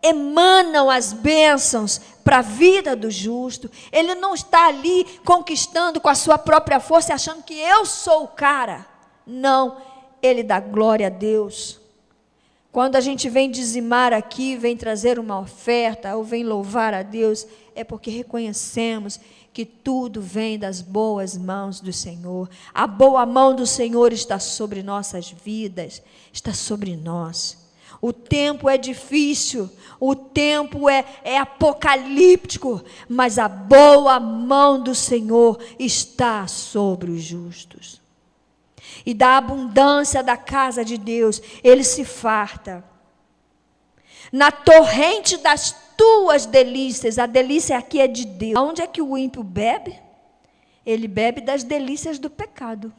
emanam as bênçãos para a vida do justo. Ele não está ali conquistando com a sua própria força, achando que eu sou o cara. Não, ele dá glória a Deus. Quando a gente vem dizimar aqui, vem trazer uma oferta, ou vem louvar a Deus, é porque reconhecemos que tudo vem das boas mãos do Senhor. A boa mão do Senhor está sobre nossas vidas, está sobre nós. O tempo é difícil, o tempo é apocalíptico, mas a boa mão do Senhor está sobre os justos. E da abundância da casa de Deus, ele se farta. Na torrente das tuas delícias, a delícia aqui é de Deus. Onde é que o ímpio bebe? Ele bebe das delícias do pecado.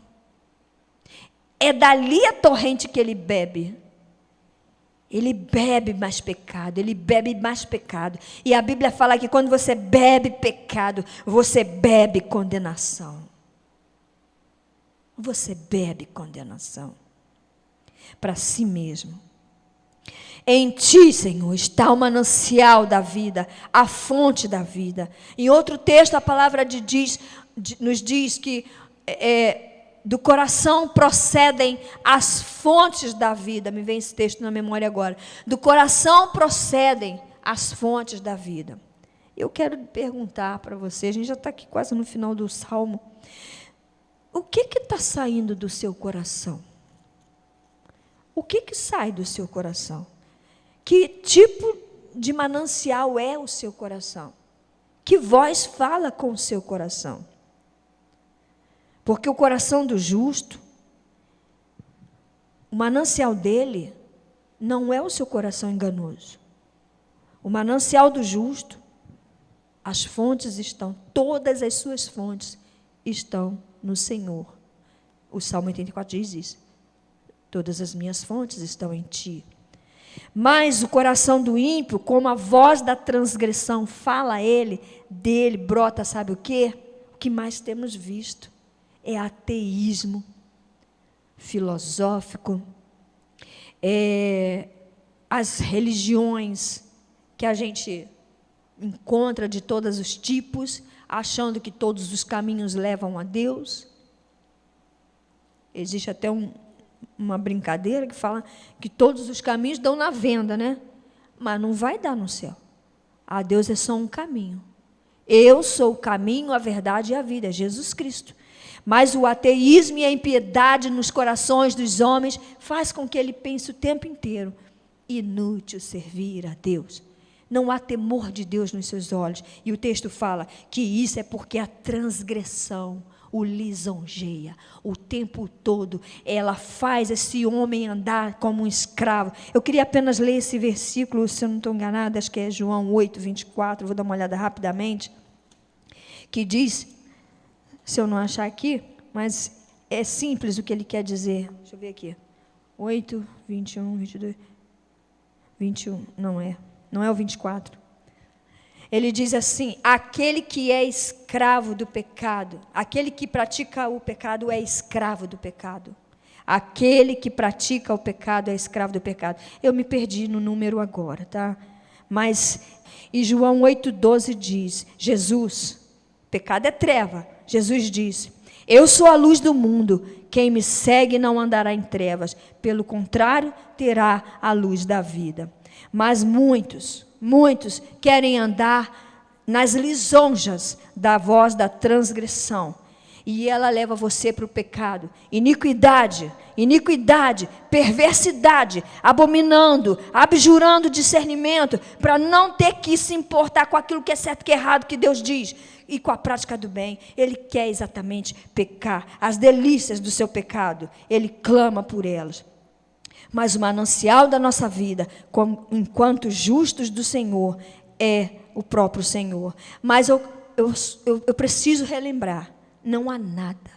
É dali a torrente que ele bebe. Ele bebe mais pecado, ele bebe mais pecado. E a Bíblia fala que quando você bebe pecado, você bebe condenação. Você bebe condenação para si mesmo. Em ti, Senhor, está o manancial da vida, a fonte da vida. Em outro texto, a palavra nos diz que do coração procedem as fontes da vida. Me vem esse texto na memória agora. Do coração procedem as fontes da vida. Eu quero perguntar para você, a gente já está aqui quase no final do Salmo. O que está saindo do seu coração? O que sai do seu coração? Que tipo de manancial é o seu coração? Que voz fala com o seu coração? Porque o coração do justo, o manancial dele, não é o seu coração enganoso. O manancial do justo, as fontes estão, todas as suas fontes estão no Senhor. O Salmo 84 diz isso. Todas as minhas fontes estão em ti. Mas o coração do ímpio, como a voz da transgressão fala a ele, dele brota, sabe o quê? O que mais temos visto é ateísmo filosófico, as religiões que a gente encontra de todos os tipos, achando que todos os caminhos levam a Deus. Existe até uma brincadeira que fala que todos os caminhos dão na venda, né? Mas não vai dar no céu. A Deus é só um caminho. Eu sou o caminho, a verdade e a vida, é Jesus Cristo. Mas o ateísmo e a impiedade nos corações dos homens faz com que ele pense o tempo inteiro: inútil servir a Deus. Não há temor de Deus nos seus olhos. E o texto fala que isso é porque a transgressão o lisonjeia. O tempo todo ela faz esse homem andar como um escravo. Eu queria apenas ler esse versículo, se eu não estou enganada, acho que é João 8, 24, vou dar uma olhada rapidamente, que diz, se eu não achar aqui, mas é simples o que ele quer dizer. Deixa eu ver aqui. 8, 21, 22, 21, não é o 24. Ele diz assim: aquele que é escravo do pecado, aquele que pratica o pecado é escravo do pecado. Aquele que pratica o pecado é escravo do pecado. Eu me perdi no número agora, tá? Mas, e João 8,12 diz, Jesus, pecado é treva, Jesus diz: eu sou a luz do mundo, quem me segue não andará em trevas, pelo contrário, terá a luz da vida. Mas muitos querem andar nas lisonjas da voz da transgressão. e ela leva você para o pecado. Iniquidade, perversidade, abominando, abjurando discernimento, para não ter que se importar com aquilo que é certo e que é errado, que Deus diz, e com a prática do bem. Ele quer exatamente pecar, as delícias do seu pecado, ele clama por elas. Mas o manancial da nossa vida, enquanto justos do Senhor, é o próprio Senhor. Mas eu preciso relembrar, não há nada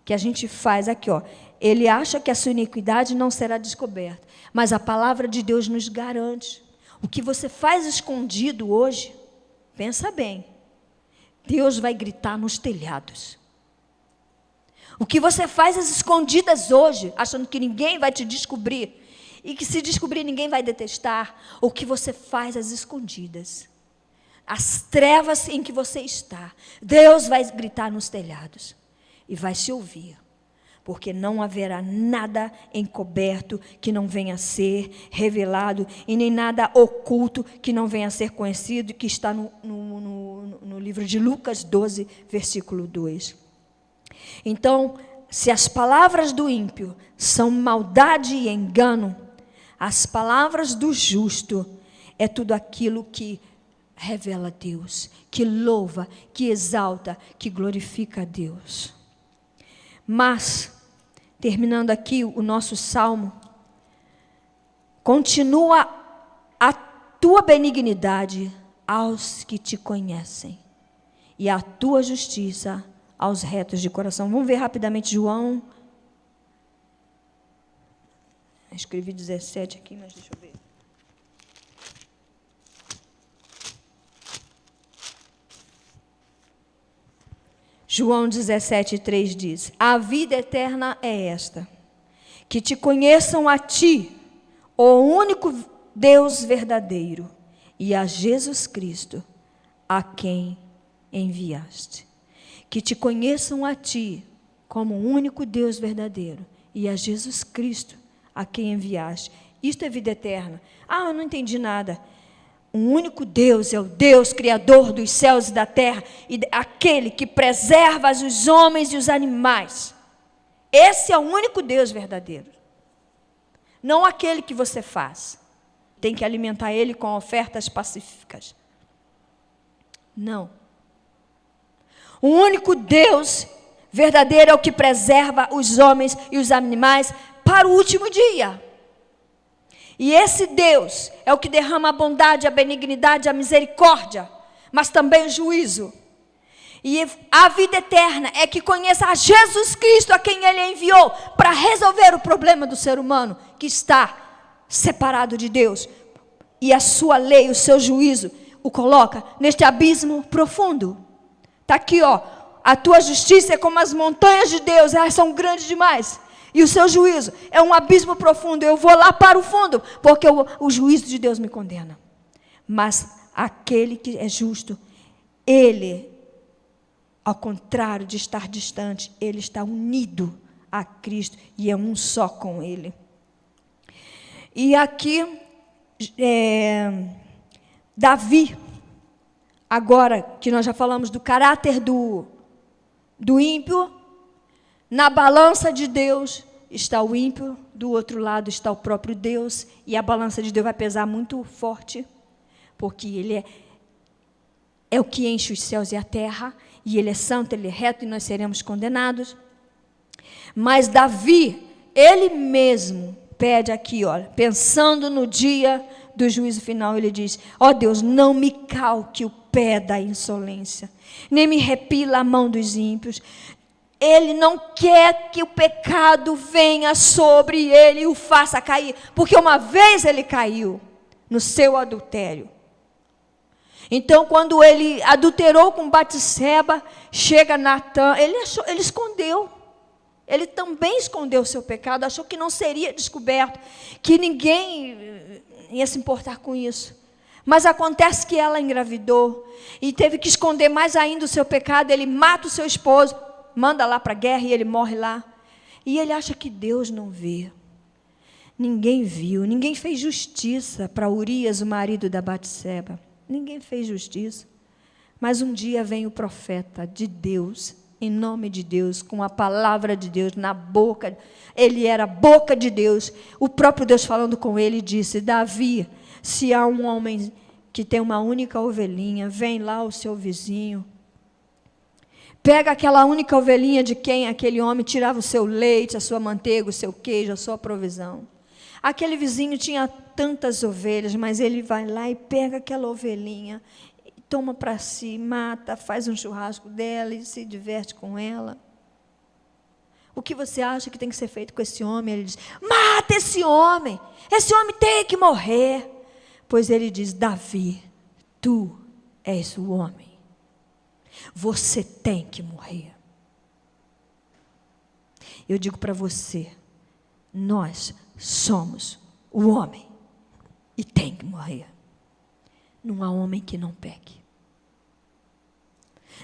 que a gente faz aqui, ó. Ele acha que a sua iniquidade não será descoberta, mas a palavra de Deus nos garante. O que você faz escondido hoje, pensa bem, Deus vai gritar nos telhados. O que você faz às escondidas hoje, achando que ninguém vai te descobrir, e que se descobrir ninguém vai detestar, o que você faz às escondidas, as trevas em que você está, Deus vai gritar nos telhados e vai se ouvir, porque não haverá nada encoberto que não venha a ser revelado, e nem nada oculto que não venha a ser conhecido, que está no livro de Lucas 12, versículo 2. Então, se as palavras do ímpio são maldade e engano, as palavras do justo é tudo aquilo que revela Deus, que louva, que exalta, que glorifica a Deus. Mas, terminando aqui o nosso salmo, continua a tua benignidade aos que te conhecem, e a tua justiça aos retos de coração. Vamos ver rapidamente João. Eu escrevi 17 aqui, mas deixa eu ver. João 17:3 diz: a vida eterna é esta, que te conheçam a ti, o único Deus verdadeiro, e a Jesus Cristo, a quem enviaste. Que te conheçam a ti, como o único Deus verdadeiro, e a Jesus Cristo, a quem enviaste. Isto é vida eterna. Eu não entendi nada. O único Deus é o Deus criador dos céus e da terra, e aquele que preserva os homens e os animais. Esse é o único Deus verdadeiro. Não aquele que você faz. Tem que alimentar ele com ofertas pacíficas. Não. O único Deus verdadeiro é o que preserva os homens e os animais para o último dia. E esse Deus é o que derrama a bondade, a benignidade, a misericórdia, mas também o juízo. E a vida eterna é que conheça a Jesus Cristo, a quem Ele enviou, para resolver o problema do ser humano, que está separado de Deus. E a sua lei, o seu juízo, o coloca neste abismo profundo. Está aqui, ó. A tua justiça é como as montanhas de Deus, elas são grandes demais. E o seu juízo é um abismo profundo. Eu vou lá para o fundo, porque o juízo de Deus me condena. Mas aquele que é justo, ele, ao contrário de estar distante, ele está unido a Cristo e é um só com ele. E aqui, Davi, agora que nós já falamos do caráter do ímpio, na balança de Deus está o ímpio, do outro lado está o próprio Deus, e a balança de Deus vai pesar muito forte, porque Ele é o que enche os céus e a terra, e Ele é santo, Ele é reto, e nós seremos condenados. Mas Davi, ele mesmo pede aqui, olha, pensando no dia do juízo final, ele diz: ó Deus, não me calque o pé da insolência, nem me repila a mão dos ímpios. Ele não quer que o pecado venha sobre ele e o faça cair, porque uma vez ele caiu no seu adultério. Então, quando ele adulterou com Batseba, chega Natã, ele escondeu. Ele também escondeu o seu pecado, achou que não seria descoberto, que ninguém ia se importar com isso. Mas acontece que ela engravidou e teve que esconder mais ainda o seu pecado. Ele mata o seu esposo, manda lá para a guerra e ele morre lá. E ele acha que Deus não vê. Ninguém viu, ninguém fez justiça para Urias, o marido da Batseba. Ninguém fez justiça. Mas um dia vem o profeta de Deus em nome de Deus, com a palavra de Deus na boca. Ele era a boca de Deus. O próprio Deus falando com ele disse: Davi, se há um homem que tem uma única ovelhinha, vem lá o seu vizinho, pega aquela única ovelhinha de quem aquele homem tirava o seu leite, a sua manteiga, o seu queijo, a sua provisão. Aquele vizinho tinha tantas ovelhas, mas ele vai lá e pega aquela ovelhinha, toma para si, mata, faz um churrasco dela e se diverte com ela. O que você acha que tem que ser feito com esse homem? Ele diz: mata esse homem tem que morrer. Pois ele diz: Davi, tu és o homem, você tem que morrer. Eu digo para você, nós somos o homem e tem que morrer. Não há homem que não peque.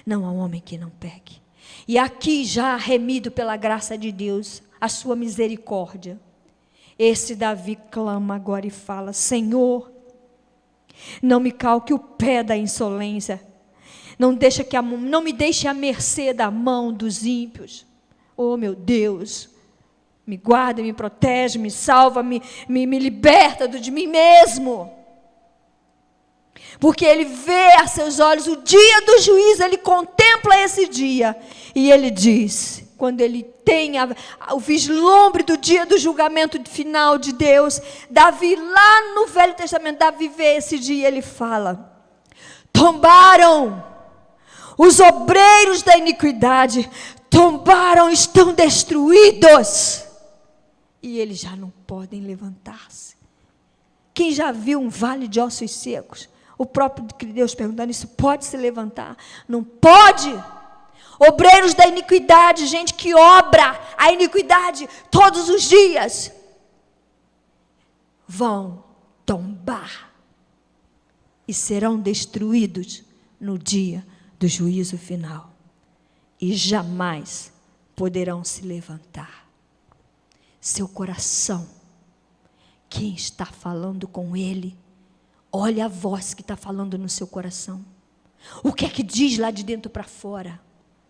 Não há homem que não peque. E aqui, já remido pela graça de Deus, a sua misericórdia, esse Davi clama agora e fala: Senhor, não me calque o pé da insolência, não me deixe à mercê da mão dos ímpios. Oh meu Deus, me guarda, me protege, me salva, me liberta de mim mesmo. Porque ele vê a seus olhos o dia do juízo, ele contempla esse dia. E ele diz, quando ele tem o vislumbre do dia do julgamento final de Deus, Davi, lá no Velho Testamento, Davi vê esse dia e ele fala: tombaram os obreiros da iniquidade, tombaram, estão destruídos. E eles já não podem levantar-se. Quem já viu um vale de ossos secos? O próprio Deus perguntando: isso pode se levantar? Não pode. Obreiros da iniquidade, gente que obra a iniquidade todos os dias, vão tombar e serão destruídos no dia do juízo final. E jamais poderão se levantar. Seu coração, quem está falando com ele? Olha a voz que está falando no seu coração. O que é que diz lá de dentro para fora?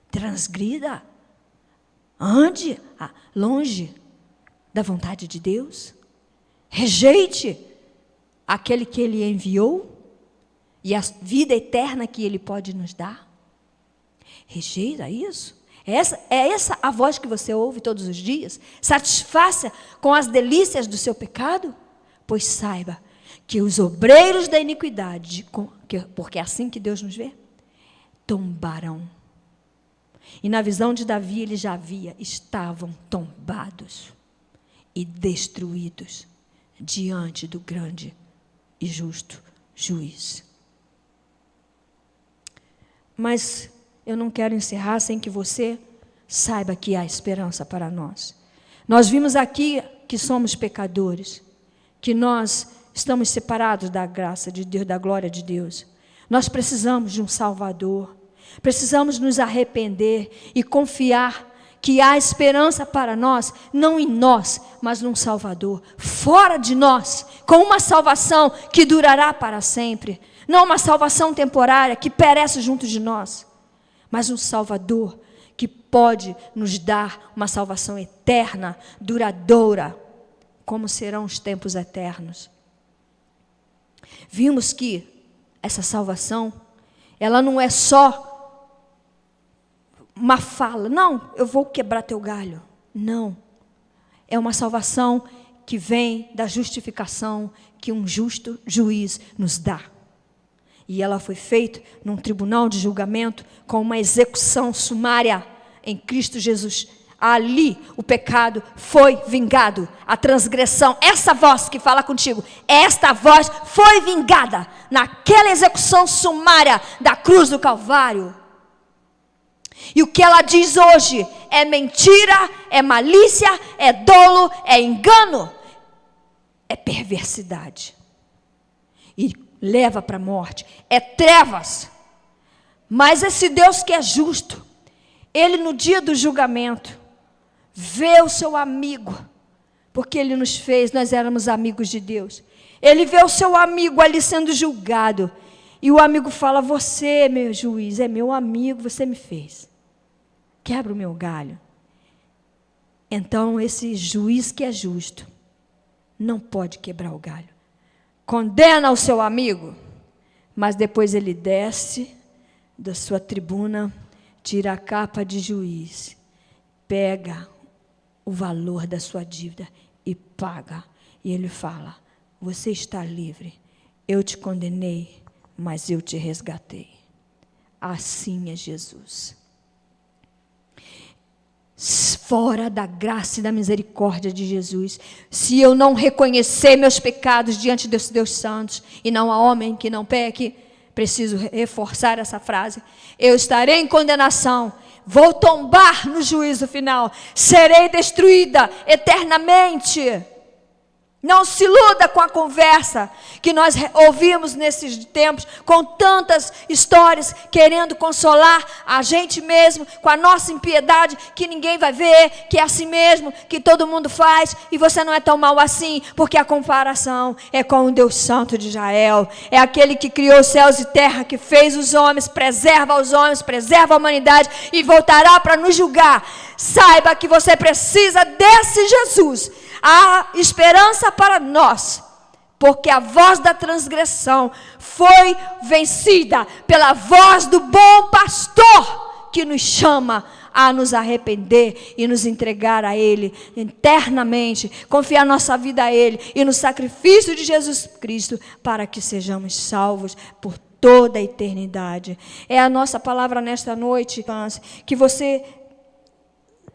Transgrida. Ande longe da vontade de Deus. Rejeite aquele que ele enviou e a vida eterna que ele pode nos dar. Rejeita isso. É essa a voz que você ouve todos os dias? Satisfaça com as delícias do seu pecado? Pois saiba que os obreiros da iniquidade, porque é assim que Deus nos vê, tombarão. E na visão de Davi ele já via, estavam tombados e destruídos diante do grande e justo juiz. Mas eu não quero encerrar sem que você saiba que há esperança para nós. Nós vimos aqui que somos pecadores, que nós estamos separados da graça de Deus, da glória de Deus. Nós precisamos de um Salvador. Precisamos nos arrepender e confiar que há esperança para nós, não em nós, mas num Salvador, fora de nós, com uma salvação que durará para sempre. Não uma salvação temporária que perece junto de nós, mas um Salvador que pode nos dar uma salvação eterna, duradoura, como serão os tempos eternos. Vimos que essa salvação, ela não é só uma fala, não, eu vou quebrar teu galho. Não, é uma salvação que vem da justificação que um justo juiz nos dá. E ela foi feita num tribunal de julgamento com uma execução sumária em Cristo Jesus. Ali o pecado foi vingado, a transgressão, essa voz que fala contigo, esta voz foi vingada naquela execução sumária da cruz do Calvário. E o que ela diz hoje é mentira, é malícia, é dolo, é engano, é perversidade. E leva para a morte, é trevas. Mas esse Deus que é justo, ele no dia do julgamento, vê o seu amigo, porque ele nos fez, nós éramos amigos de Deus. Ele vê o seu amigo ali sendo julgado, e o amigo fala: você, meu juiz, é meu amigo, você me fez. quebra o meu galho. Então, esse juiz que é justo não pode quebrar o galho. Condena o seu amigo, mas depois ele desce da sua tribuna, tira a capa de juiz, pega o valor da sua dívida e paga. E ele fala: você está livre, eu te condenei, mas eu te resgatei. Assim é Jesus. Fora da graça e da misericórdia de Jesus, se eu não reconhecer meus pecados diante dos Deus santos, e não há homem que não peque, preciso reforçar essa frase, eu estarei em condenação, vou tombar no juízo final, serei destruída eternamente. Não se iluda com a conversa que nós ouvimos nesses tempos, com tantas histórias, querendo consolar a gente mesmo, com a nossa impiedade, que ninguém vai ver, que é assim mesmo, que todo mundo faz, e você não é tão mal assim, porque a comparação é com o Deus Santo de Israel, é aquele que criou os céus e terra, que fez os homens, preserva os homens, preserva a humanidade, e voltará para nos julgar. Saiba que você precisa desse Jesus. Há esperança para nós, porque a voz da transgressão foi vencida pela voz do bom pastor, que nos chama a nos arrepender e nos entregar a Ele eternamente, confiar nossa vida a Ele e no sacrifício de Jesus Cristo, para que sejamos salvos por toda a eternidade. É a nossa palavra nesta noite, que você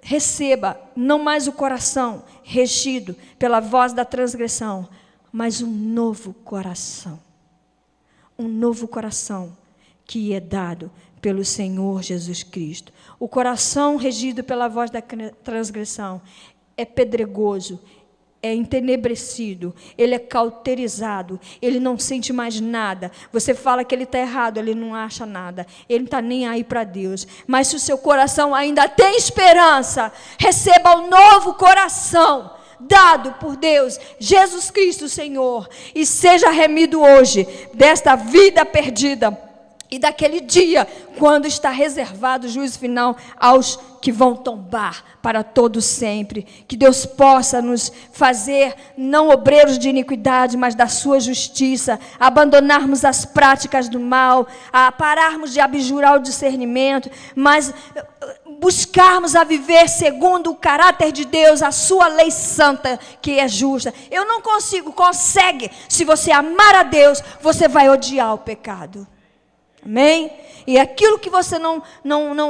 receba não mais o coração regido pela voz da transgressão, mas um novo coração. Um novo coração que é dado pelo Senhor Jesus Cristo. O coração regido pela voz da transgressão é pedregoso, é entenebrecido, ele é cauterizado, ele não sente mais nada. Você fala que ele está errado, ele não acha nada, ele não está nem aí para Deus. Mas se o seu coração ainda tem esperança, receba um novo coração, dado por Deus, Jesus Cristo Senhor, e seja remido hoje desta vida perdida, e daquele dia, quando está reservado o juízo final aos que vão tombar para todo sempre. Que Deus possa nos fazer não obreiros de iniquidade, mas da sua justiça, abandonarmos as práticas do mal, a pararmos de abjurar o discernimento, mas buscarmos a viver segundo o caráter de Deus, a sua lei santa, que é justa. Eu não consigo, consegue. Se você amar a Deus, você vai odiar o pecado. Amém? E aquilo que você não